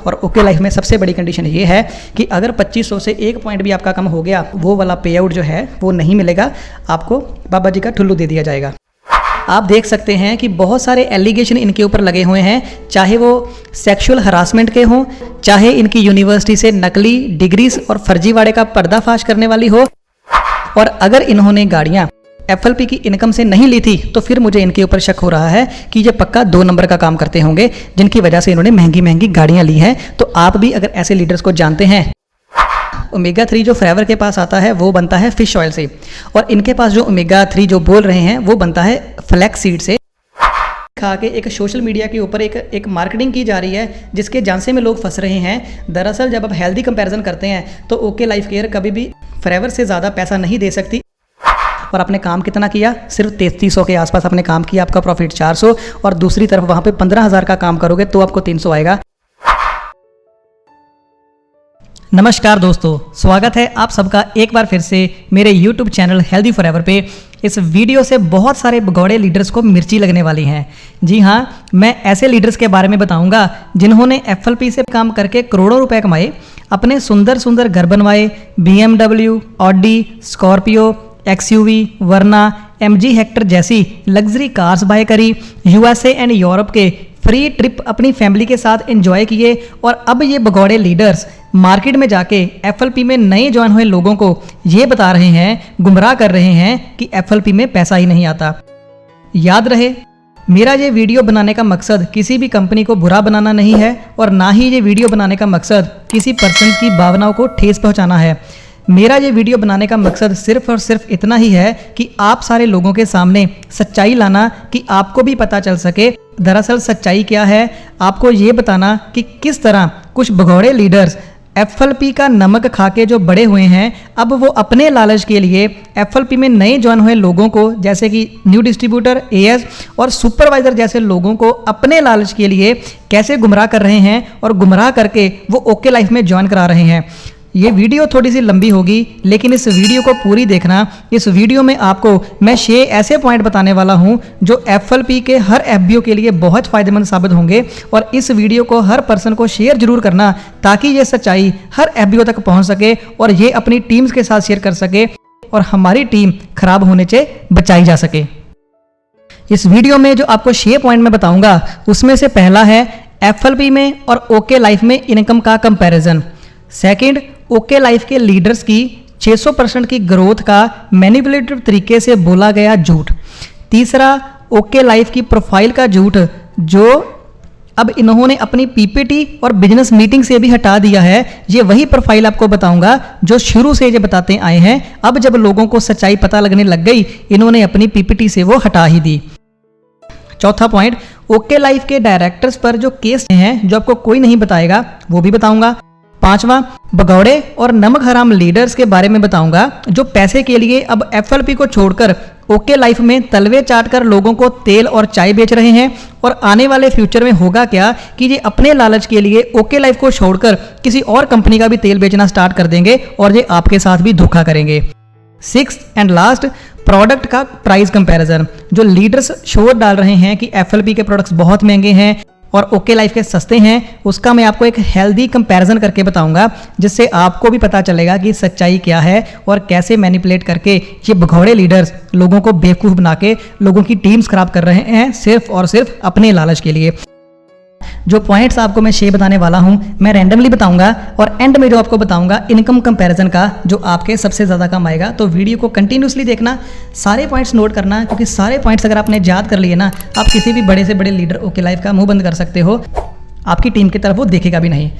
और okay life में सबसे बड़ी कंडीशन ये है कि अगर 2500 से 1 पॉइंट भी आपका कम हो गया, वो वाला पे आउट जो है वो नहीं मिलेगा, आपको बाबा जी का ठुल्लू दे दिया जाएगा। आप देख सकते हैं कि बहुत सारे एलिगेशन इनके ऊपर लगे हुए हैं, चाहे वो सेक्सुअल हरासमेंट के हों, चाहे इनकी यूनिवर्सिटी से नकली डिग्रीज और फर्जीवाड़े का पर्दाफाश करने वाली हो। और अगर इन्होंने गाड़ियां FLP की इनकम से नहीं ली थी तो फिर मुझे इनके ऊपर शक हो रहा है कि ये पक्का 2 नंबर का काम करते होंगे, जिनकी वजह से इन्होंने महंगी महंगी गाड़ियां ली हैं। तो आप भी अगर ऐसे लीडर्स को जानते हैं, ओमेगा 3 जो फॉरएवर के पास आता है वो बनता है फिश ऑयल से, और इनके पास जो ओमेगा 3 जो बोल रहे हैं वो बनता है फ्लैक्स सीड से। खा के एक सोशल मीडिया के ऊपर एक मार्केटिंग की जा रही है जिसके झांसे में लोग फंस रहे हैं। दरअसल जब आप हेल्दी कंपैरिजन करते हैं तो ओके लाइफ केयर कभी भी फॉरएवर से ज़्यादा पैसा नहीं दे सकती। और आपने काम कितना किया? सिर्फ 3300 के आसपास आपने काम किया, आपका प्रॉफिट 400, और दूसरी तरफ वहाँ पे 15,000 का काम करोगे तो आपको 300 आएगा। नमस्कार दोस्तों, स्वागत है आप सबका एक बार फिर से मेरे YouTube चैनल हेल्दी फॉरएवर पे। इस वीडियो से बहुत सारे भगौड़े लीडर्स को मिर्ची लगने वाली हैं। जी हाँ, मैं ऐसे लीडर्स के बारे में बताऊंगा जिन्होंने FLP से काम करके करोड़ों रुपए कमाए, अपने सुंदर सुंदर घर बनवाए, BMW, ऑडी, स्कॉर्पियो, XUV, वर्ना, MG हेक्टर जैसी लग्जरी कार्स बाय करी, USA एंड यूरोप के फ्री ट्रिप अपनी फैमिली के साथ एंजॉय किए। और अब ये भगौड़े लीडर्स मार्केट में जाके FLP में नए ज्वाइन हुए लोगों को ये बता रहे हैं, गुमराह कर रहे हैं कि FLP में पैसा ही नहीं आता। याद रहे, मेरा ये वीडियो बनाने का मकसद किसी भी कंपनी को बुरा बनाना नहीं है, और ना ही ये वीडियो बनाने का मकसद किसी पर्सन की भावनाओं को ठेस पहुंचाना है। मेरा ये वीडियो बनाने का मकसद सिर्फ और सिर्फ इतना ही है कि आप सारे लोगों के सामने सच्चाई लाना, कि आपको भी पता चल सके दरअसल सच्चाई क्या है। आपको ये बताना कि किस तरह कुछ भगौड़े लीडर्स FLP का नमक खा के जो बड़े हुए हैं, अब वो अपने लालच के लिए FLP में नए ज्वाइन हुए लोगों को, जैसे कि न्यू डिस्ट्रीब्यूटर, AS और सुपरवाइजर जैसे लोगों को अपने लालच के लिए कैसे गुमराह कर रहे हैं, और गुमराह करके वो ओके लाइफ में ज्वाइन करा रहे हैं। ये वीडियो थोड़ी सी लंबी होगी, लेकिन इस वीडियो को पूरी देखना। इस वीडियो में आपको मैं 6 ऐसे पॉइंट बताने वाला हूं जो FLP के हर FBO के लिए बहुत फायदेमंद साबित होंगे, और इस वीडियो को हर पर्सन को शेयर जरूर करना ताकि ये सच्चाई हर FBO तक पहुंच सके और ये अपनी टीम्स के साथ शेयर कर सके और हमारी टीम खराब होने से बचाई जा सके। इस वीडियो में जो आपको 6 पॉइंट मैं बताऊंगा, उसमें से पहला है FLP में और ओके लाइफ में इनकम का कंपैरिजन। सेकंड, ओके लाइफ के लीडर्स की 600% की ग्रोथ का मैनिपुलेटिव तरीके से बोला गया झूठ। तीसरा, ओके लाइफ की प्रोफाइल का झूठ जो अब इन्होंने अपनी PPT और बिजनेस मीटिंग से भी हटा दिया है। ये वही प्रोफाइल आपको बताऊंगा जो शुरू से ये बताते आए हैं, अब जब लोगों को सच्चाई पता लगने लग गई, इन्होंने अपनी PPT से वो हटा ही दी। चौथा पॉइंट, ओके लाइफ के डायरेक्टर्स पर जो केस हैं जो आपको कोई नहीं बताएगा, वो भी बताऊंगा। पांचवा, भगौड़े और नमक हराम लीडर्स के बारे में बताऊंगा जो पैसे के लिए अब FLP को छोड़कर ओके लाइफ में तलवे चाटकर लोगों को तेल और चाय बेच रहे हैं, और आने वाले फ्यूचर में होगा क्या कि ये अपने लालच के लिए ओके लाइफ को छोड़कर किसी और कंपनी का भी तेल बेचना स्टार्ट कर देंगे और ये आपके साथ भी धोखा करेंगे। 6th एंड लास्ट, प्रोडक्ट का प्राइस कंपैरिजन। जो लीडर्स शोर डाल रहे हैं कि FLP के प्रोडक्ट्स बहुत महंगे हैं और ओके लाइफ के सस्ते हैं, उसका मैं आपको एक हेल्दी कंपैरिजन करके बताऊंगा, जिससे आपको भी पता चलेगा कि सच्चाई क्या है और कैसे मैनिपुलेट करके ये भगौड़े लीडर्स लोगों को बेवकूफ़ बना के लोगों की टीम्स खराब कर रहे हैं सिर्फ और सिर्फ अपने लालच के लिए। जो पॉइंट्स आपको मैं 6 बताने वाला हूं, मैं रैंडमली बताऊंगा, और एंड में जो आपको बताऊंगा इनकम कंपैरिजन का जो आपके सबसे ज़्यादा कम आएगा। तो वीडियो को कंटिन्यूसली देखना, सारे पॉइंट्स नोट करना, क्योंकि सारे पॉइंट्स अगर आपने याद कर लिए ना, आप किसी भी बड़े से बड़े लीडर ओके लाइफ का मुंह बंद कर सकते हो, आपकी टीम की तरफ वो देखेगा भी नहीं।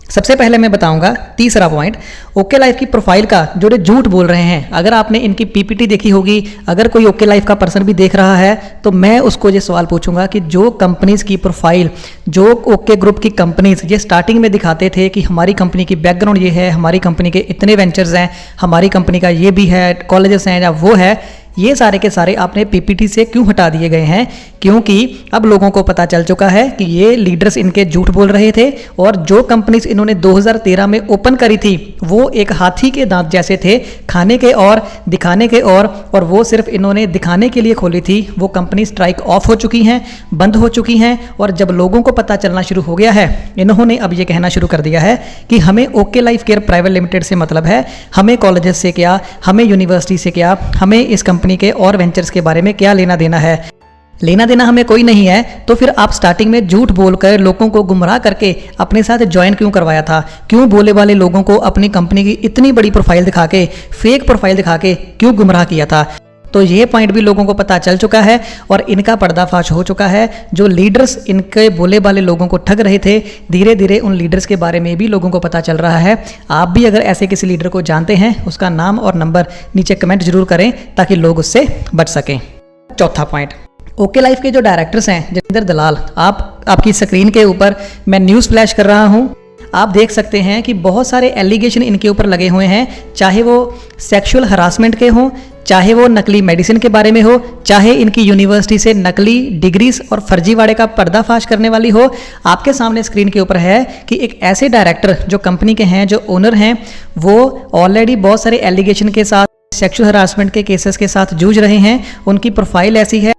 सबसे पहले मैं बताऊंगा तीसरा पॉइंट, ओके लाइफ की प्रोफाइल का जो झूठ बोल रहे हैं। अगर आपने इनकी PPT देखी होगी, अगर कोई ओके लाइफ का पर्सन भी देख रहा है, तो मैं उसको ये सवाल पूछूंगा कि जो कंपनीज की प्रोफाइल, जो ओके ग्रुप की कंपनीज ये स्टार्टिंग में दिखाते थे कि हमारी कंपनी की बैकग्राउंड ये है, हमारी कंपनी के इतने वेंचर्स हैं, हमारी कंपनी का ये भी है, कॉलेजेस हैं या वो है, ये सारे के सारे आपने पीपीटी से क्यों हटा दिए गए हैं? क्योंकि अब लोगों को पता चल चुका है कि ये लीडर्स इनके झूठ बोल रहे थे और जो कंपनीज इन्होंने 2013 में ओपन करी थी वो एक हाथी के दांत जैसे थे, खाने के और दिखाने के और वो सिर्फ इन्होंने दिखाने के लिए खोली थी। वो कंपनी स्ट्राइक ऑफ हो चुकी हैं, बंद हो चुकी हैं और जब लोगों को पता चलना शुरू हो गया है, इन्होंने अब ये कहना शुरू कर दिया है कि हमें okay life care private limited से मतलब है, हमें कॉलेजेस से क्या, हमें यूनिवर्सिटी से क्या, हमें इस कंपनी के और वेंचर्स के बारे में क्या लेना देना है। लेना देना हमें कोई नहीं है, तो फिर आप स्टार्टिंग में झूठ बोलकर लोगों को गुमराह करके अपने साथ ज्वाइन क्यों करवाया था? क्यों बोले वाले लोगों को अपनी कंपनी की इतनी बड़ी प्रोफाइल दिखा के, फेक प्रोफाइल दिखा के क्यों गुमराह किया था? तो ये पॉइंट भी लोगों को पता चल चुका है और इनका पर्दाफाश हो चुका है। जो लीडर्स इनके बोले वाले लोगों को ठग रहे थे, धीरे धीरे उन लीडर्स के बारे में भी लोगों को पता चल रहा है। आप भी अगर ऐसे किसी लीडर को जानते हैं, उसका नाम और नंबर नीचे कमेंट जरूर करें ताकि लोग उससे बच सकें। चौथा पॉइंट, ओके लाइफ के जो डायरेक्टर्स हैं जतिंदर दलाल, आपकी स्क्रीन के ऊपर मैं न्यूज़ फ्लैश कर रहा हूँ। आप देख सकते हैं कि बहुत सारे एलिगेशन इनके ऊपर लगे हुए हैं, चाहे वो सेक्सुअल हरासमेंट के हों, चाहे वो नकली मेडिसिन के बारे में हो, चाहे इनकी यूनिवर्सिटी से नकली डिग्रीज और फर्जीवाड़े का पर्दाफाश करने वाली हो। आपके सामने स्क्रीन के ऊपर है कि एक ऐसे डायरेक्टर जो कंपनी के हैं, जो ओनर हैं, वो ऑलरेडी बहुत सारे एलिगेशन के साथ, सेक्सुअल हरासमेंट के केसेस के साथ जूझ रहे हैं। उनकी प्रोफाइल ऐसी है।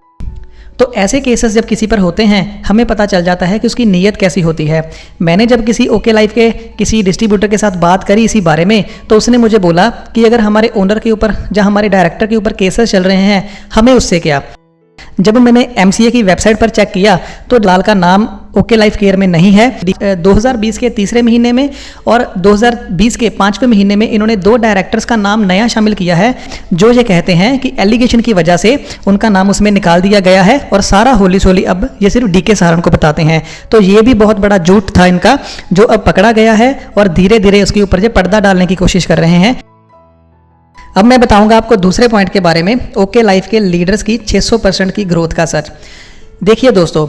तो ऐसे केसेस जब किसी पर होते हैं, हमें पता चल जाता है कि उसकी नीयत कैसी होती है। मैंने जब किसी ओके लाइफ के किसी डिस्ट्रीब्यूटर के साथ बात करी इसी बारे में, तो उसने मुझे बोला कि अगर हमारे ओनर के ऊपर, जहां हमारे डायरेक्टर के ऊपर केसेस चल रहे हैं, हमें उससे क्या। जब मैंने एमसीए की वेबसाइट पर चेक किया तो दलाल का नाम ओके लाइफ केयर में नहीं है। 2020 के तीसरे महीने में और 2020 के 5वें महीने में इन्होंने 2 डायरेक्टर्स का नाम नया शामिल किया है, जो ये कहते हैं कि एलिगेशन की वजह से उनका नाम उसमें निकाल दिया गया है और सारा होली सोली अब ये सिर्फ डीके सहारण को बताते हैं। तो ये भी बहुत बड़ा झूठ था इनका, जो अब पकड़ा गया है और धीरे धीरे उसके ऊपर ये पर्दा डालने की कोशिश कर रहे हैं। अब मैं बताऊंगा आपको दूसरे पॉइंट के बारे में, ओके लाइफ के लीडर्स की 600% की ग्रोथ का सच। देखिए दोस्तों,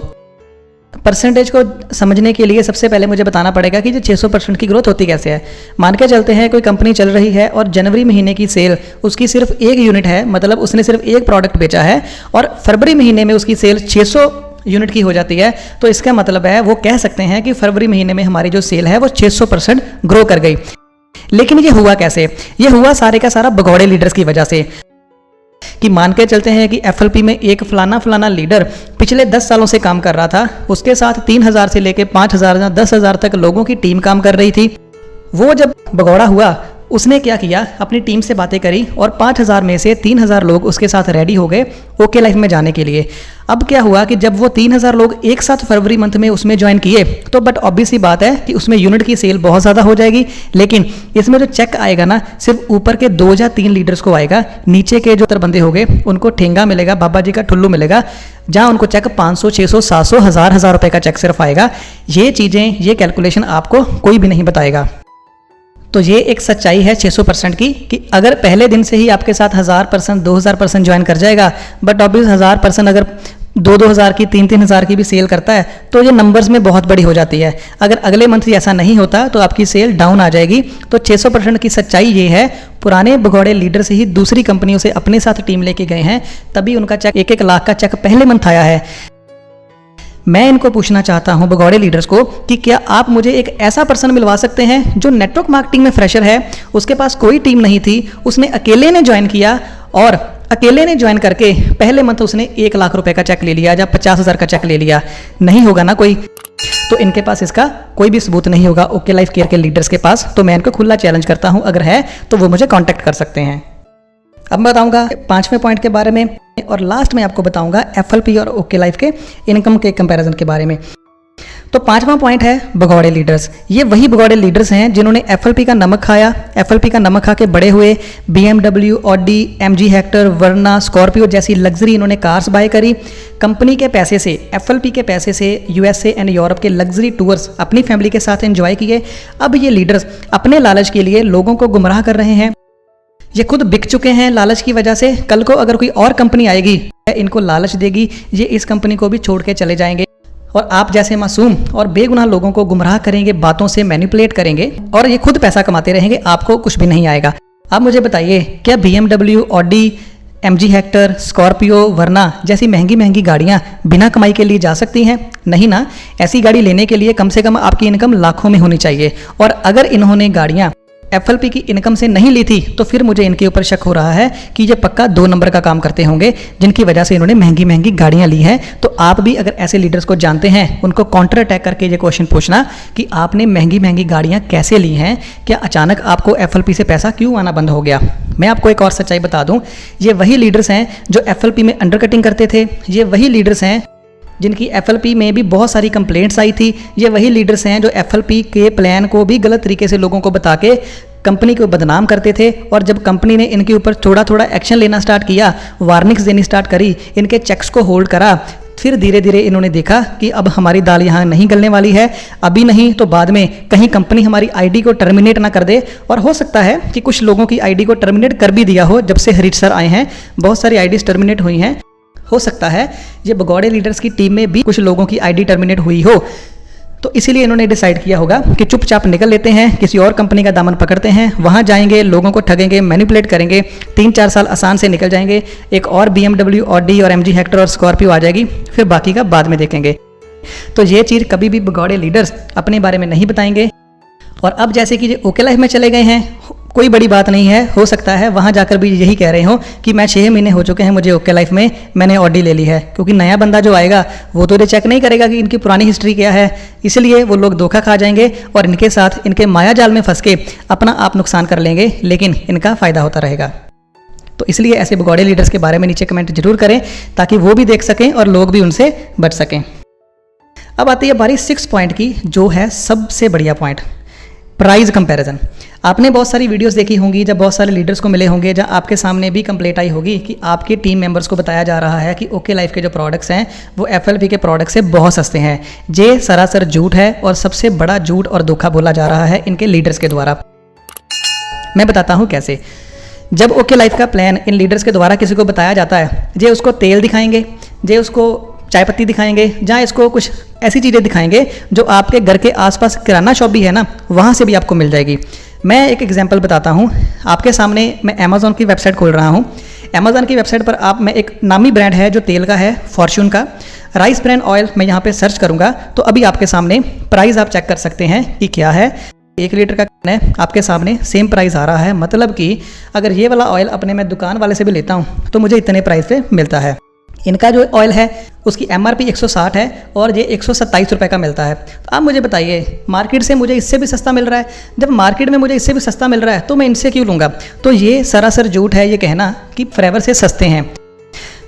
परसेंटेज को समझने के लिए सबसे पहले मुझे बताना पड़ेगा कि जो 600% की ग्रोथ होती कैसे है। मान के चलते हैं कोई कंपनी चल रही है और जनवरी महीने की सेल उसकी सिर्फ 1 यूनिट है, मतलब उसने सिर्फ 1 प्रोडक्ट बेचा है और फरवरी महीने में उसकी सेल 600 यूनिट की हो जाती है। तो इसका मतलब है वो कह सकते हैं कि फरवरी महीने में हमारी जो सेल है वो 600% ग्रो कर गई। लेकिन ये हुआ कैसे? ये हुआ सारे का सारा भगौड़े लीडर्स की वजह से। कि मान के चलते हैं कि एफएलपी में एक फलाना लीडर पिछले 10 सालों से काम कर रहा था, उसके साथ 3000 से लेके 5000 या 10,000 तक लोगों की टीम काम कर रही थी। वो जब भगौड़ा हुआ, उसने क्या किया, अपनी टीम से बातें करी और 5000 में से 3000 लोग उसके साथ रेडी हो गए ओके लाइफ में जाने के लिए। अब क्या हुआ कि जब वो 3000 लोग एक साथ फरवरी मंथ में उसमें ज्वाइन किए, तो बट ऑब्वियस सी बात है कि उसमें यूनिट की सेल बहुत ज़्यादा हो जाएगी। लेकिन इसमें जो चेक आएगा ना, सिर्फ ऊपर के 2 या 3 लीडर्स को आएगा, नीचे के जो बंदे हो गए उनको ठेंगा मिलेगा, बाबा जी का ठुल्लू मिलेगा, जहां उनको चेक 500, 600, 700, 1000 रुपए का चेक सिर्फ आएगा। ये चीज़ें, ये कैलकुलेशन आपको कोई भी नहीं बताएगा। तो ये एक सच्चाई है 600% की, कि अगर पहले दिन से ही आपके साथ 1000%, 2000% ज्वाइन कर जाएगा, बट ऑब्वियस 1000% अगर 2-2000 की, 3-3000 की भी सेल करता है तो ये नंबर्स में बहुत बड़ी हो जाती है। अगर अगले मंथ ऐसा नहीं होता तो आपकी सेल डाउन आ जाएगी। तो 600% की सच्चाई ये है, पुराने भगौड़े लीडर से ही दूसरी कंपनियों से अपने साथ टीम लेके गए हैं, तभी उनका चेक 1-1 लाख का चेक पहले मंथ आया है। मैं इनको पूछना चाहता हूं भगौड़े लीडर्स को कि क्या आप मुझे एक ऐसा पर्सन मिलवा सकते हैं जो नेटवर्क मार्केटिंग में फ्रेशर है, उसके पास कोई टीम नहीं थी, उसने अकेले ने ज्वाइन किया और अकेले ने ज्वाइन करके पहले मंथ उसने 1 लाख रुपए का चेक ले लिया या 50,000 का चेक ले लिया? नहीं होगा ना कोई। तो इनके पास इसका कोई भी सबूत नहीं होगा ओके लाइफ केयर के लीडर्स के पास। तो मैं इनको खुला चैलेंज करता हूं, अगर है तो वो मुझे कांटेक्ट कर सकते हैं। अब मैं बताऊंगा 5वें पॉइंट के बारे में और लास्ट में आपको बताऊंगा एफएलपी और ओके लाइफ के इनकम के कंपैरिजन के बारे में। तो 5वां पॉइंट है भगौड़े लीडर्स। ये वही भगौड़े लीडर्स हैं जिन्होंने एफएलपी का नमक खाया, एफएलपी का नमक खा के बड़े हुए, BMW, ऑडी, MG हेक्टर, वर्ना, स्कॉर्पियो जैसी लग्जरी इन्होंने कार्स बाय करी। कंपनी के पैसे से, एफएलपी के पैसे से USA एंड यूरोप के लग्जरी टूर्स अपनी फैमिली के साथ एंजॉय किए। अब ये लीडर्स अपने लालच के लिए लोगों को गुमराह कर रहे हैं। ये खुद बिक चुके हैं लालच की वजह से। कल को अगर कोई और कंपनी आएगी, इनको लालच देगी, ये इस कंपनी को भी छोड़ के चले जाएंगे और आप जैसे मासूम और बेगुनाह लोगों को गुमराह करेंगे, बातों से मैनिपुलेट करेंगे और ये खुद पैसा कमाते रहेंगे, आपको कुछ भी नहीं आएगा। आप मुझे बताइए, क्या BMW, Audi, MG Hector, Scorpio, Verna जैसी महंगी महंगी गाड़ियाँ बिना कमाई के लिए जा सकती हैं? नहीं ना। ऐसी गाड़ी लेने के लिए कम से कम आपकी इनकम लाखों में होनी चाहिए। और अगर इन्होंने गाड़ियाँ FLP की इनकम से नहीं ली थी तो फिर मुझे इनके ऊपर शक हो रहा है कि ये पक्का 2 नंबर का काम करते होंगे, जिनकी वजह से इन्होंने महंगी महंगी गाड़ियाँ ली हैं। तो आप भी अगर ऐसे लीडर्स को जानते हैं, उनको काउंटर अटैक करके ये क्वेश्चन पूछना कि आपने महंगी महंगी गाड़ियाँ कैसे ली हैं, क्या अचानक आपको FLP से पैसा क्यों आना बंद हो गया। मैं आपको एक और सच्चाई बता दूँ, ये वही लीडर्स हैं जो FLP में अंडर कटिंग करते थे, ये वही लीडर्स हैं जिनकी FLP में भी बहुत सारी कंप्लेंट्स आई थी, ये वही लीडर्स हैं जो FLP के प्लान को भी गलत तरीके से लोगों को बता के कंपनी को बदनाम करते थे। और जब कंपनी ने इनके ऊपर थोड़ा थोड़ा एक्शन लेना स्टार्ट किया, वार्निंग्स देनी स्टार्ट करी, इनके चेक्स को होल्ड करा, फिर धीरे धीरे इन्होंने देखा कि अब हमारी दाल यहाँ नहीं गलने वाली है, अभी नहीं तो बाद में कहीं कंपनी हमारी ID को टर्मिनेट ना कर दे। और हो सकता है कि कुछ लोगों की ID को टर्मिनेट कर भी दिया हो। जब से हरीश सर आए हैं बहुत सारी IDs टर्मिनेट हुई हैं। हो सकता है ये भगौड़े लीडर्स की टीम में भी कुछ लोगों की ID टर्मिनेट हुई हो, तो इसीलिए इन्होंने डिसाइड किया होगा कि चुपचाप निकल लेते हैं, किसी और कंपनी का दामन पकड़ते हैं, वहाँ जाएंगे, लोगों को ठगेंगे, मैनिपुलेट करेंगे, 3-4 साल आसान से निकल जाएंगे, एक और BMW, ऑडी और MG हेक्टर और स्कॉर्पियो आ जाएगी, फिर बाकी का बाद में देखेंगे। तो ये चीज़ कभी भी भगौड़े लीडर्स अपने बारे में नहीं बताएंगे। और अब जैसे कि ये ओके लाइफ में चले गए हैं, कोई बड़ी बात नहीं है, हो सकता है वहाँ जाकर भी यही कह रहे हो कि मैं 6 महीने हो चुके हैं मुझे ओके लाइफ में, मैंने ऑडी ले ली है। क्योंकि नया बंदा जो आएगा वो तो ये चेक नहीं करेगा कि इनकी पुरानी हिस्ट्री क्या है, इसलिए वो लोग धोखा खा जाएंगे और इनके साथ इनके माया जाल में फंस के अपना आप नुकसान कर लेंगे, लेकिन इनका फ़ायदा होता रहेगा। तो इसलिए ऐसे भगौड़े लीडर्स के बारे में नीचे कमेंट जरूर करें ताकि वो भी देख सकें और लोग भी उनसे बच सकें। अब आती है बारी 6 पॉइंट की, जो है सबसे बढ़िया पॉइंट, प्राइस कंपैरिजन। आपने बहुत सारी वीडियोस देखी होंगी, जब बहुत सारे लीडर्स को मिले होंगे, जहां आपके सामने भी कंप्लेंट आई होगी कि आपके टीम मेंबर्स को बताया जा रहा है कि ओके लाइफ के जो प्रोडक्ट्स हैं वो FLP के प्रोडक्ट्स से बहुत सस्ते हैं। ये सरासर झूठ है और सबसे बड़ा झूठ और धोखा बोला जा रहा है इनके लीडर्स के द्वारा। मैं बताता हूँ कैसे। जब ओके लाइफ का प्लान इन लीडर्स के द्वारा किसी को बताया जाता है, जे उसको तेल दिखाएंगे, जे उसको चाय पत्ती दिखाएंगे, जहाँ इसको कुछ ऐसी चीज़ें दिखाएंगे जो आपके घर के आसपास किराना शॉप भी है ना, वहाँ से भी आपको मिल जाएगी। मैं एक एग्जांपल बताता हूँ आपके सामने। मैं अमेज़ॉन की वेबसाइट खोल रहा हूँ। अमेज़ॉन की वेबसाइट पर आप, मैं एक नामी ब्रांड है जो तेल का है, फॉर्च्यून का राइस ब्रांड ऑयल, मैं यहाँ पे सर्च करूँगा तो अभी आपके सामने प्राइस आप चेक कर सकते हैं कि क्या है। 1 लीटर का कैन है, आपके सामने सेम प्राइस आ रहा है। मतलब कि अगर ये वाला ऑयल अपने मैं दुकान वाले से भी लेता हूँ तो मुझे इतने प्राइस पे मिलता है। इनका जो ऑयल है उसकी MRP 160 है और ये 127 रुपये का मिलता है। तो आप मुझे बताइए, मार्केट से मुझे इससे भी सस्ता मिल रहा है। जब मार्केट में मुझे इससे भी सस्ता मिल रहा है तो मैं इनसे क्यों लूँगा। तो ये सरासर झूठ है ये कहना कि फॉरएवर से सस्ते हैं।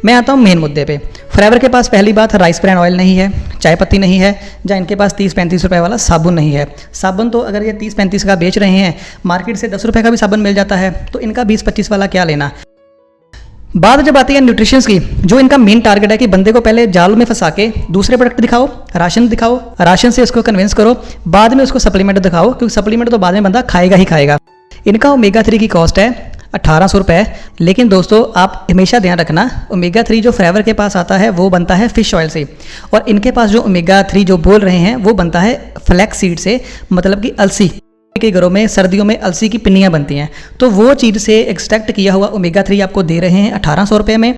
मैं आता हूँ मेन मुद्दे पे। फॉरएवर के पास पहली बात राइस ब्रांड ऑयल नहीं है, चाय पत्ती नहीं है, जहाँ इनके पास 30-35 रुपये वाला साबुन नहीं है। साबुन तो अगर ये 30-35 का बेच रहे हैं, मार्केट से 10 रुपये का भी साबुन मिल जाता है, तो इनका 20-25 वाला क्या लेना। बात जब आती है न्यूट्रिशंस की, जो इनका मेन टारगेट है कि बंदे को पहले जाल में फंसा के दूसरे प्रोडक्ट दिखाओ, राशन दिखाओ, राशन से इसको कन्विंस करो, बाद में उसको सप्लीमेंट दिखाओ, क्योंकि सप्लीमेंट तो बाद में बंदा खाएगा ही खाएगा। इनका ओमेगा 3 की कॉस्ट है 1800 रुपये। लेकिन दोस्तों आप हमेशा ध्यान रखना, ओमेगा 3 जो फॉरएवर के पास आता है वो बनता है फिश ऑयल से, और इनके पास जो ओमेगा 3 जो बोल रहे हैं वो बनता है फ्लैक्स सीड से, मतलब कि अलसी के घरों में सर्दियों में अलसी की पिन्नियाँ बनती हैं। तो वो चीज़ से एक्सट्रैक्ट किया हुआ ओमेगा 3 आपको दे रहे हैं 1800 रुपये में,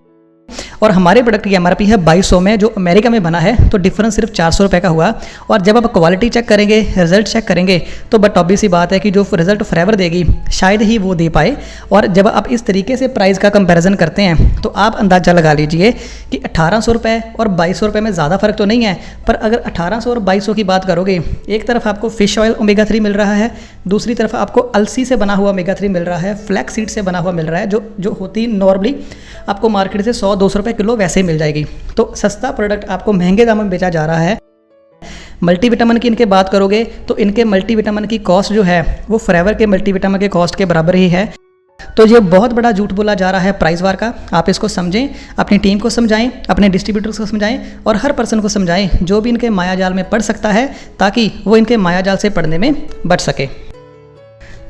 और हमारे प्रोडक्ट की MRP है 2200 में, जो अमेरिका में बना है, तो डिफरेंस सिर्फ 400 रुपये का हुआ। और जब आप क्वालिटी चेक करेंगे, रिजल्ट चेक करेंगे, तो बट ऑब्वियस सी बात है कि जो रिजल्ट फॉरएवर देगी शायद ही वो दे पाए। और जब आप इस तरीके से प्राइस का कंपैरिजन करते हैं तो आप अंदाज़ा लगा लीजिए कि 1800 रुपये और 2200 रुपये में ज़्यादा फर्क तो नहीं है। पर अगर 1800 और 2200 की बात करोगे, एक तरफ आपको फिश ऑयल ओमेगा 3 मिल रहा है, दूसरी तरफ आपको अलसी से बना हुआ ओमेगा 3 मिल रहा है, फ्लैक्स सीड से बना हुआ मिल रहा है, जो होती नॉर्मली आपको मार्केट से 100-200 रुपये किलो वैसे ही मिल जाएगी। तो सस्ता प्रोडक्ट आपको महंगे दाम में बेचा जा रहा है। मल्टीविटामिन की इनके बात करोगे तो इनके मल्टीविटामिन की कॉस्ट जो है वो फॉरएवर के मल्टीविटामिन के कॉस्ट के बराबर ही है। तो ये बहुत बड़ा झूठ बोला जा रहा है प्राइस वार का। आप इसको समझें, अपनी टीम को समझाएं, अपने डिस्ट्रीब्यूटर्स को समझाएं और हर पर्सन को समझाएं जो भी इनके माया जाल में पड़ सकता है, ताकि वो इनके माया जाल से पड़ने में बच सके।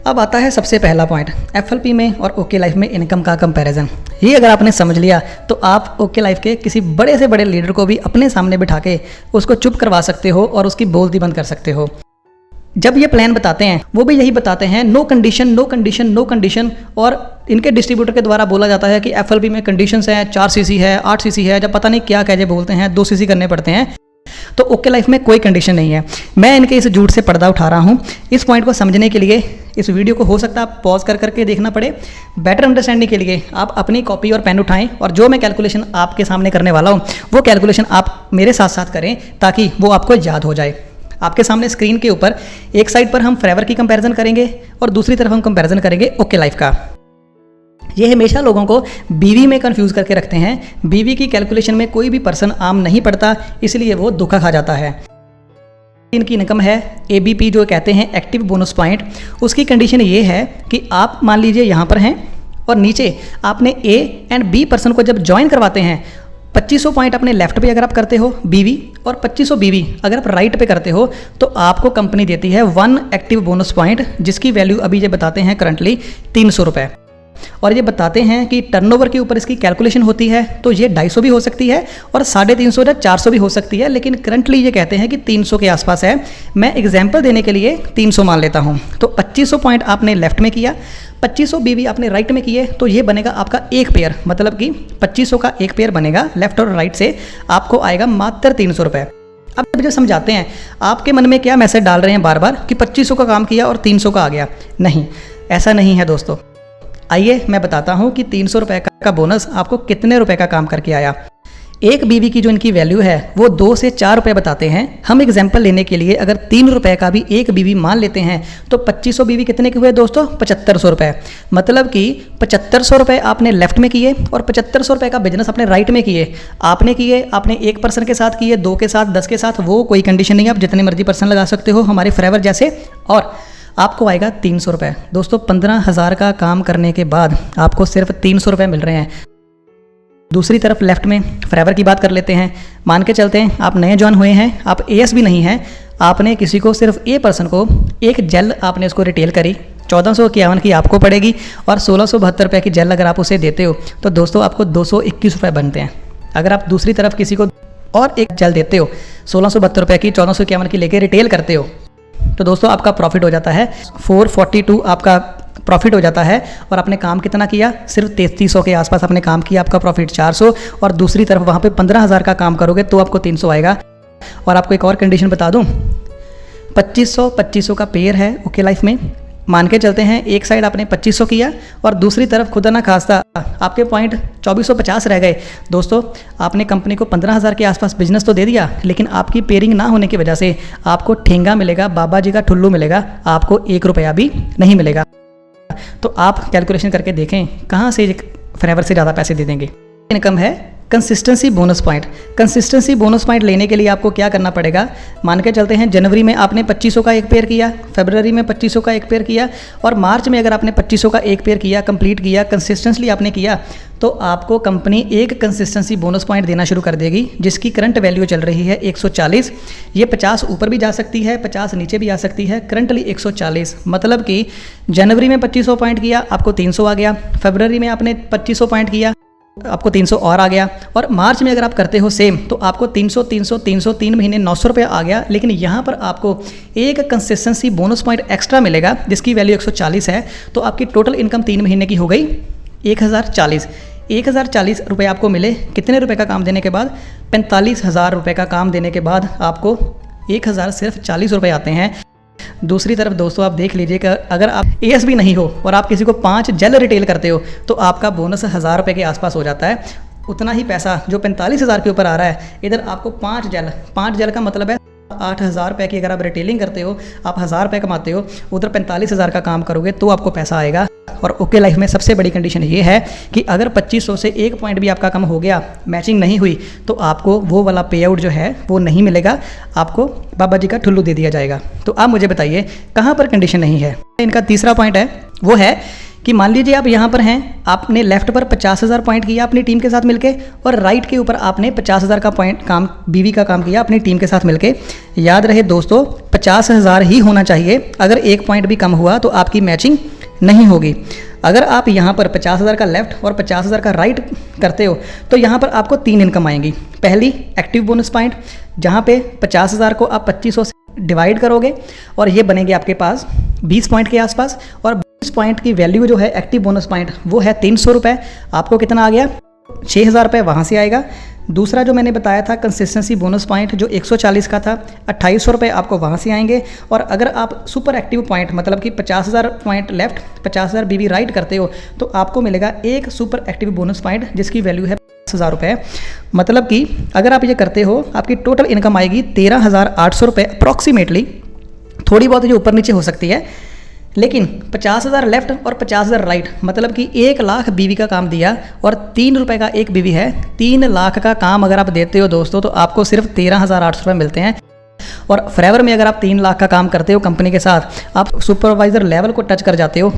अब आता है सबसे पहला पॉइंट, FLP में और ओके लाइफ में इनकम का कंपैरिजन। ये अगर आपने समझ लिया तो आप ओके लाइफ के किसी बड़े से बड़े लीडर को भी अपने सामने बिठा के उसको चुप करवा सकते हो और उसकी बोलती बंद कर सकते हो। जब ये प्लान बताते हैं वो भी यही बताते हैं, no condition no condition no condition. और इनके डिस्ट्रीब्यूटर के द्वारा बोला जाता है कि FLB में कंडीशंस हैं, 4 CC है, 8 CC है, जब पता नहीं क्या कहजे बोलते हैं, 2 CC करने पड़ते हैं। तो ओके लाइफ में कोई कंडीशन नहीं है। मैं इनके इस झूठ से पर्दा उठा रहा हूँ। इस पॉइंट को समझने के लिए इस वीडियो को हो सकता है आप पॉज कर करके देखना पड़े। बेटर अंडरस्टैंडिंग के लिए आप अपनी कॉपी और पेन उठाएं और जो मैं कैलकुलेशन आपके सामने करने वाला हूँ वो कैलकुलेशन आप मेरे साथ साथ करें ताकि वो आपको याद हो जाए। आपके सामने स्क्रीन के ऊपर एक साइड पर हम फॉरएवर की कंपैरिजन करेंगे और दूसरी तरफ हम कंपैरिजन करेंगे ओके लाइफ का। ये हमेशा लोगों को बीवी में कंफ्यूज करके रखते हैं। बीवी की कैलकुलेशन में कोई भी पर्सन आम नहीं पड़ता, इसलिए वो धोखा खा जाता है। इनकी इनकम है ABP जो कहते हैं एक्टिव बोनस पॉइंट। उसकी कंडीशन ये है कि आप मान लीजिए यहाँ पर हैं और नीचे आपने A एंड B पर्सन को जब ज्वाइन करवाते हैं, 2500 पॉइंट अपने लेफ्ट पे अगर आप करते हो बीवी और 2500 बीवी अगर आप राइट पे करते हो तो आपको कंपनी देती है 1 एक्टिव बोनस पॉइंट, जिसकी वैल्यू अभी ये बताते हैं करंटली 300 रुपये। और ये बताते हैं कि टर्नओवर के ऊपर इसकी कैलकुलेशन होती है तो ये 250 भी हो सकती है और 350 या 400 भी हो सकती है, लेकिन करंटली ये कहते हैं कि 300 के आसपास है। मैं एग्जांपल देने के लिए 300 मान लेता हूँ। तो 2500 पॉइंट आपने लेफ्ट में किया, 2500 बीवी आपने राइट में किए, तो ये बनेगा आपका एक पेयर, मतलब कि 2500 का एक पेयर बनेगा लेफ्ट और राइट से, आपको आएगा मात्र 300 रुपये। अब जो समझाते हैं, आपके मन में क्या मैसेज डाल रहे हैं बार बार कि 2500 का काम किया और 300 का आ गया? नहीं, ऐसा नहीं है दोस्तों। आइए मैं बताता हूँ कि 300 रुपये का बोनस आपको कितने रुपए का काम करके आया। एक बीवी की जो इनकी वैल्यू है वो 2 से 4 रुपये बताते हैं। हम एग्जाम्पल लेने के लिए अगर 3 रुपये का भी एक बीवी मान लेते हैं तो 2500 बीवी कितने के हुए दोस्तों? 7500 रुपये। मतलब कि 7500 रुपये आपने लेफ्ट में किए और 7500 रुपये का बिजनेस अपने राइट में किए। आपने एक पर्सन के साथ किए, 2 के साथ, 10 के साथ, वो कोई कंडीशन नहीं है, आप जितने मर्जी पर्सन लगा सकते हो हमारे फॉरएवर जैसे। और आपको आएगा 300 रुपये। दोस्तों 15,000 का काम करने के बाद आपको सिर्फ 300 रुपये मिल रहे हैं। दूसरी तरफ लेफ्ट में फॉरएवर की बात कर लेते हैं। मान के चलते हैं आप नए जॉइन हुए हैं, आप AS भी नहीं हैं, आपने किसी को सिर्फ A पर्सन को एक जेल आपने उसको रिटेल करी, 1451 की आपको पड़ेगी और 1672 रुपये की जेल अगर आप उसे देते हो तो दोस्तों आपको 221 रुपये बनते हैं। अगर आप दूसरी तरफ किसी को और एक जेल देते हो 1672 रुपये की, 1451 की लेके रिटेल करते हो तो दोस्तों आपका प्रॉफिट हो जाता है 442 आपका प्रॉफिट हो जाता है। और आपने काम कितना किया? सिर्फ 3300 के आसपास आपने काम किया, आपका प्रॉफिट 400। और दूसरी तरफ वहाँ पे 15,000 का काम करोगे तो आपको 300 आएगा। और आपको एक और कंडीशन बता दूँ, 2500 का पेयर है ओके लाइफ में। मान के चलते हैं एक साइड आपने 2500 किया और दूसरी तरफ खुदा ना खास्ता आपके पॉइंट 2450 रह गए। दोस्तों आपने कंपनी को 15,000 के आसपास बिजनेस तो दे दिया, लेकिन आपकी पेयरिंग ना होने की वजह से आपको ठेंगा मिलेगा, बाबा जी का ठुल्लू मिलेगा, आपको 1 रुपया भी नहीं मिलेगा। तो आप कैलकुलेशन करके देखें कहाँ से फॉरएवर से ज़्यादा पैसे दे देंगे। इनकम है consistency bonus point. Consistency bonus point लेने के लिए आपको क्या करना पड़ेगा? मान के चलते हैं जनवरी में आपने 2500 का एक पेयर किया, फरवरी में 2500 का एक पेयर किया और मार्च में अगर आपने 2500 का एक पेयर किया, कंप्लीट किया, कंसिस्टेंटली आपने किया, तो आपको कंपनी एक कंसिस्टेंसी बोनस पॉइंट देना शुरू कर देगी, जिसकी करंट वैल्यू चल रही है 140। ये 50 ऊपर भी जा सकती है, 50 नीचे भी आ सकती है, करंटली 140। मतलब कि जनवरी में 2500 पॉइंट किया, आपको 300 आ गया, फरवरी में आपने 2500 पॉइंट किया, आपको 300 और आ गया, और मार्च में अगर आप करते हो सेम तो आपको 300 300 300 3 महीने 900 रुपये आ गया। लेकिन यहाँ पर आपको एक कंसिस्टेंसी बोनस पॉइंट एक्स्ट्रा मिलेगा जिसकी वैल्यू 140 है। तो आपकी टोटल इनकम 3 महीने की हो गई 1040 रुपये आपको मिले। कितने रुपए का काम देने के बाद? 45,000 रुपये का काम देने के बाद आपको 1000 सिर्फ 40 रुपये आते हैं। दूसरी तरफ दोस्तों आप देख लीजिए कि अगर आप AS भी नहीं हो और आप किसी को 5 जेल रिटेल करते हो तो आपका बोनस 1000 रुपये के आसपास हो जाता है। उतना ही पैसा जो 45,000 के ऊपर आ रहा है, इधर आपको 5 जेल का मतलब है 8,000 रुपये की अगर आप रिटेलिंग करते हो, आप 1000 रुपये कमाते हो, उधर 45,000 का काम करोगे तो आपको पैसा आएगा। और ओके लाइफ में सबसे बड़ी कंडीशन ये है कि अगर 2500 से एक पॉइंट भी आपका कम हो गया, मैचिंग नहीं हुई, तो आपको वो वाला पे आउट जो है वो नहीं मिलेगा, आपको बाबा जी का ठुल्लू दे दिया जाएगा। तो आप मुझे बताइए कहाँ पर कंडीशन नहीं है। इनका तीसरा पॉइंट है वो है कि मान लीजिए आप यहाँ पर हैं, आपने लेफ्ट पर 50,000 पॉइंट किया अपनी टीम के साथ मिलके, और राइट के ऊपर आपने 50,000 का पॉइंट काम बीवी का काम किया अपनी टीम के साथ मिलके। याद रहे दोस्तों 50,000 ही होना चाहिए, अगर एक पॉइंट भी कम हुआ तो आपकी मैचिंग नहीं होगी। अगर आप यहाँ पर 50,000 का लेफ्ट और 50,000 का राइट करते हो तो यहाँ पर आपको 3 इनकम आएंगी। पहली एक्टिव बोनस पॉइंट, जहाँ पे 50,000 को आप 2500 से डिवाइड करोगे और ये बनेंगे आपके पास 20 पॉइंट के आसपास। और 20 पॉइंट की वैल्यू जो है एक्टिव बोनस पॉइंट वो है 300 रुपये। आपको कितना आ गया? 6000 रुपये वहाँ से आएगा। दूसरा जो मैंने बताया था कंसिस्टेंसी बोनस पॉइंट जो 140 का था, 2800 रुपये आपको वहाँ से आएंगे। और अगर आप सुपर एक्टिव पॉइंट मतलब कि 50,000 पॉइंट लेफ्ट 50,000 बीवी राइट करते हो तो आपको मिलेगा एक सुपर एक्टिव बोनस पॉइंट जिसकी वैल्यू है 50,000 रुपये। मतलब कि अगर आप ये करते हो आपकी टोटल इनकम आएगी 13,800 रुपये अप्रॉक्सीमेटली। थोड़ी बहुत जो ऊपर नीचे हो सकती है, लेकिन 50,000 लेफ्ट और 50,000 राइट मतलब कि 1 लाख बीवी का काम दिया और 3 रुपये का एक बीवी है। 3 लाख का काम अगर आप देते हो दोस्तों तो आपको सिर्फ 13,800 रुपये मिलते हैं। और फॉरएवर में अगर आप 3 लाख का काम करते हो कंपनी के साथ, आप सुपरवाइजर लेवल को टच कर जाते हो।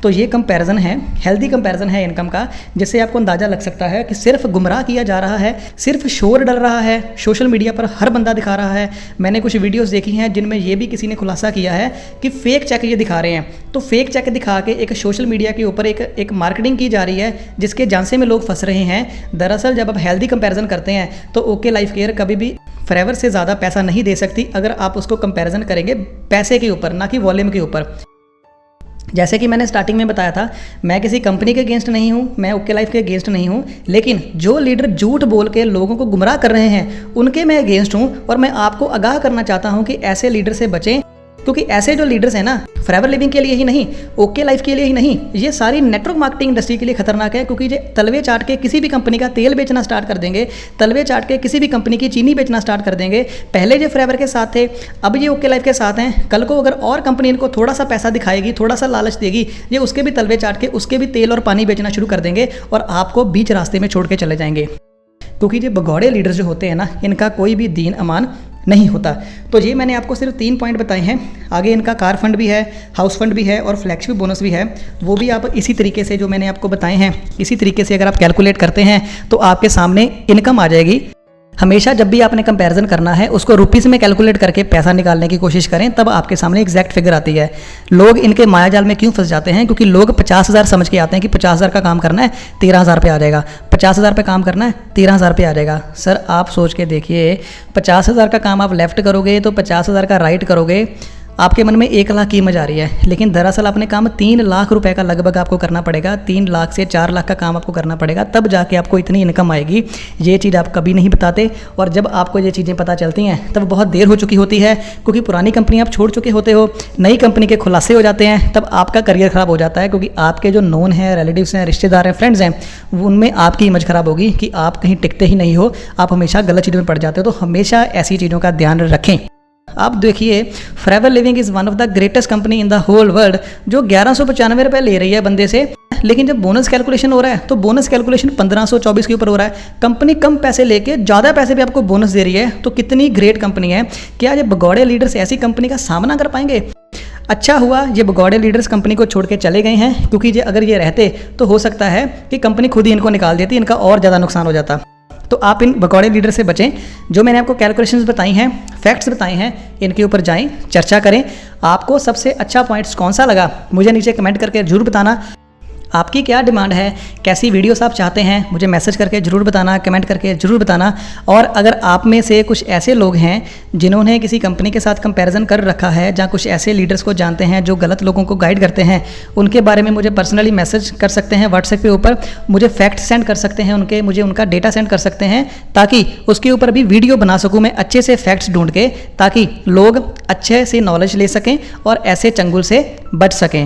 तो ये कंपैरिजन है, हेल्दी कंपैरिजन है इनकम का, जिससे आपको अंदाज़ा लग सकता है कि सिर्फ गुमराह किया जा रहा है, सिर्फ शोर डल रहा है, सोशल मीडिया पर हर बंदा दिखा रहा है। मैंने कुछ वीडियोस देखी हैं जिनमें ये भी किसी ने खुलासा किया है कि फेक चेक ये दिखा रहे हैं। तो फेक चेक दिखा के एक सोशल मीडिया के ऊपर एक मार्केटिंग की जा रही है जिसके झांसे में लोग फंस रहे हैं। दरअसल जब आप हेल्दी कंपैरिजन करते हैं तो ओके लाइफ केयर कभी भी फॉरएवर से ज़्यादा पैसा नहीं दे सकती अगर आप उसको कंपैरिजन करेंगे पैसे के ऊपर, ना कि वॉल्यूम के ऊपर। जैसे कि मैंने स्टार्टिंग में बताया था, मैं किसी कंपनी के अगेंस्ट नहीं हूँ, मैं ओके लाइफ के अगेंस्ट नहीं हूँ, लेकिन जो लीडर झूठ बोल के लोगों को गुमराह कर रहे हैं उनके मैं अगेंस्ट हूँ। और मैं आपको आगाह करना चाहता हूँ कि ऐसे लीडर से बचें, क्योंकि ऐसे जो लीडर्स हैं ना फॉरएवर लिविंग के लिए ही नहीं, ओके लाइफ के लिए ही नहीं, ये सारी नेटवर्क मार्केटिंग इंडस्ट्री के लिए खतरनाक है। क्योंकि ये तलवे चाट के किसी भी कंपनी का तेल बेचना स्टार्ट कर देंगे, तलवे चाट के किसी भी कंपनी की चीनी बेचना स्टार्ट कर देंगे। पहले ये फॉरएवर के साथ थे, अब ये ओके लाइफ के साथ हैं। कल को अगर और कंपनी इनको थोड़ा सा पैसा दिखाएगी, थोड़ा सा लालच देगी, ये उसके भी तलवे चाट के उसके भी तेल और पानी बेचना शुरू कर देंगे और आपको बीच रास्ते में छोड़ के चले जाएंगे। क्योंकि ये भगौड़े लीडर जो होते हैं ना, इनका कोई भी दीन अमान नहीं होता। तो ये मैंने आपको सिर्फ 3 पॉइंट बताए हैं। आगे इनका कार फंड भी है, हाउस फंड भी है और फ्लैगशिप बोनस भी है। वो भी आप इसी तरीके से जो मैंने आपको बताए हैं, इसी तरीके से अगर आप कैलकुलेट करते हैं तो आपके सामने इनकम आ जाएगी। हमेशा जब भी आपने कंपैरिजन करना है उसको रुपीज़ में कैलकुलेट करके पैसा निकालने की कोशिश करें, तब आपके सामने एग्जैक्ट फिगर आती है। लोग इनके मायाजाल में क्यों फंस जाते हैं? क्योंकि लोग 50,000 समझ के आते हैं कि 50,000 का काम करना है 13,000 पे आ जाएगा, 50,000 पे काम करना है 13,000 पे आ जाएगा। सर आप सोच के देखिए, 50,000 का काम आप लेफ्ट करोगे तो 50,000 का राइट करोगे, आपके मन में 1 लाख की इमेज आ रही है, लेकिन दरअसल आपने काम 3 लाख रुपए का लगभग आपको करना पड़ेगा। 3 लाख से 4 लाख का काम आपको करना पड़ेगा, तब जाके आपको इतनी इनकम आएगी। ये चीज़ आप कभी नहीं बताते, और जब आपको ये चीज़ें पता चलती हैं तब बहुत देर हो चुकी होती है, क्योंकि पुरानी कंपनी आप छोड़ चुके होते हो, नई कंपनी के खुलासे हो जाते हैं, तब आपका करियर ख़राब हो जाता है। क्योंकि आपके जो नोन हैं, रिलेटिव्स हैं, रिश्तेदार हैं, फ्रेंड्स हैं, उनमें आपकी इमेज ख़राब होगी कि आप कहीं टिकते ही नहीं हो, आप हमेशा गलत चीज़ों में पड़ जाते हो। तो हमेशा ऐसी चीज़ों का ध्यान रखें। आप देखिए, forever living is one of the greatest company in the whole world, जो 1195 रुपये ले रही है बंदे से, लेकिन जब बोनस कैलकुलेशन हो रहा है तो बोनस कैलकुलेशन 1524 के ऊपर हो रहा है। कंपनी कम पैसे लेके ज़्यादा पैसे भी आपको बोनस दे रही है, तो कितनी ग्रेट कंपनी है। क्या ये भगौड़े लीडर्स ऐसी कंपनी का सामना कर पाएंगे? अच्छा हुआ ये भगौड़े लीडर्स कंपनी को छोड़ के चले गए हैं, क्योंकि ये अगर ये रहते तो हो सकता है कि कंपनी खुद ही इनको निकाल देती, इनका और ज़्यादा नुकसान हो जाता। तो आप इन भगौड़े लीडर से बचें। जो मैंने आपको कैलकुलेशंस बताई हैं, फैक्ट्स बताए हैं, इनके ऊपर जाएं, चर्चा करें। आपको सबसे अच्छा पॉइंट्स कौन सा लगा मुझे नीचे कमेंट करके ज़रूर बताना। आपकी क्या डिमांड है, कैसी वीडियोस आप चाहते हैं, मुझे मैसेज करके ज़रूर बताना, कमेंट करके ज़रूर बताना। और अगर आप में से कुछ ऐसे लोग हैं जिन्होंने किसी कंपनी के साथ कंपैरिजन कर रखा है, जहाँ कुछ ऐसे लीडर्स को जानते हैं जो गलत लोगों को गाइड करते हैं, उनके बारे में मुझे पर्सनली मैसेज कर सकते हैं व्हाट्सएप के ऊपर, मुझे फैक्ट सेंड कर सकते हैं उनके, मुझे उनका डेटा सेंड कर सकते हैं, ताकि उसके ऊपर भी वीडियो बना सकूँ मैं अच्छे से फैक्ट्स ढूंढ के, ताकि लोग अच्छे से नॉलेज ले सकें और ऐसे चंगुल से बच सकें।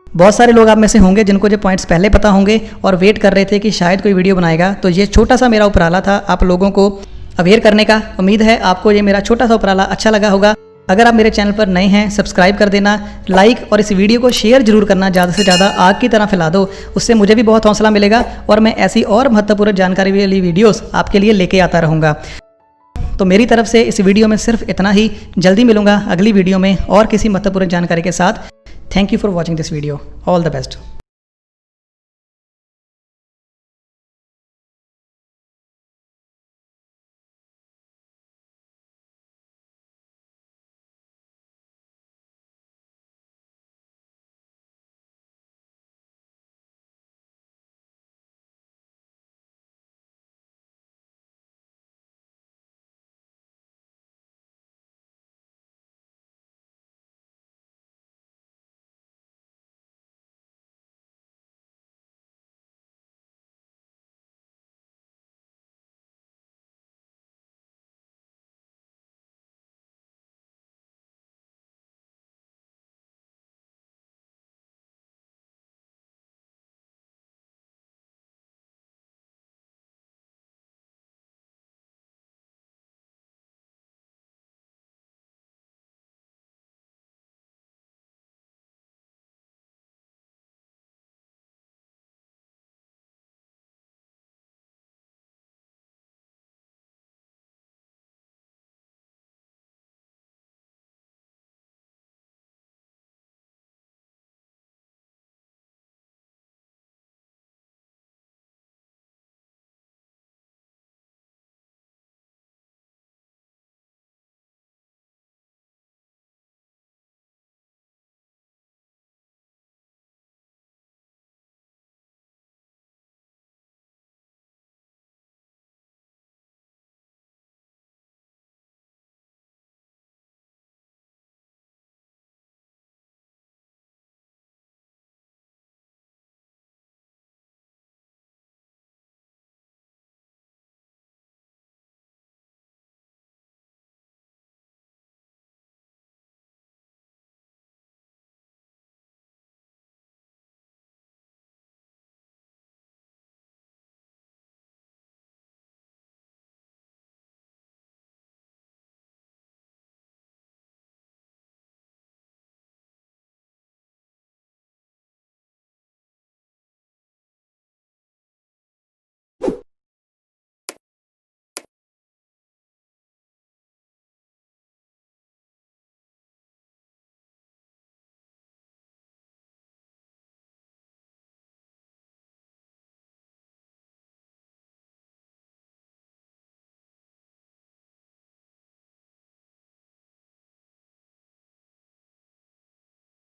बहुत सारे लोग आप में से होंगे जिनको जो पॉइंट्स पहले पता होंगे और वेट कर रहे थे कि शायद कोई वीडियो बनाएगा, तो ये छोटा सा मेरा उपराला था आप लोगों को अवेयर करने का। उम्मीद है आपको ये मेरा छोटा सा उपराला अच्छा लगा होगा। अगर आप मेरे चैनल पर नए हैं, सब्सक्राइब कर देना, लाइक और इस वीडियो को शेयर जरूर करना, ज़्यादा से ज़्यादा आग की तरह फैला दो, उससे मुझे भी बहुत हौसला मिलेगा और मैं ऐसी और महत्वपूर्ण जानकारी वाली वीडियोस आपके लिए लेके आता रहूँगा। तो मेरी तरफ से इस वीडियो में सिर्फ इतना ही। जल्दी मिलूंगा अगली वीडियो में और किसी महत्वपूर्ण जानकारी के साथ। Thank you for watching this video. All the best.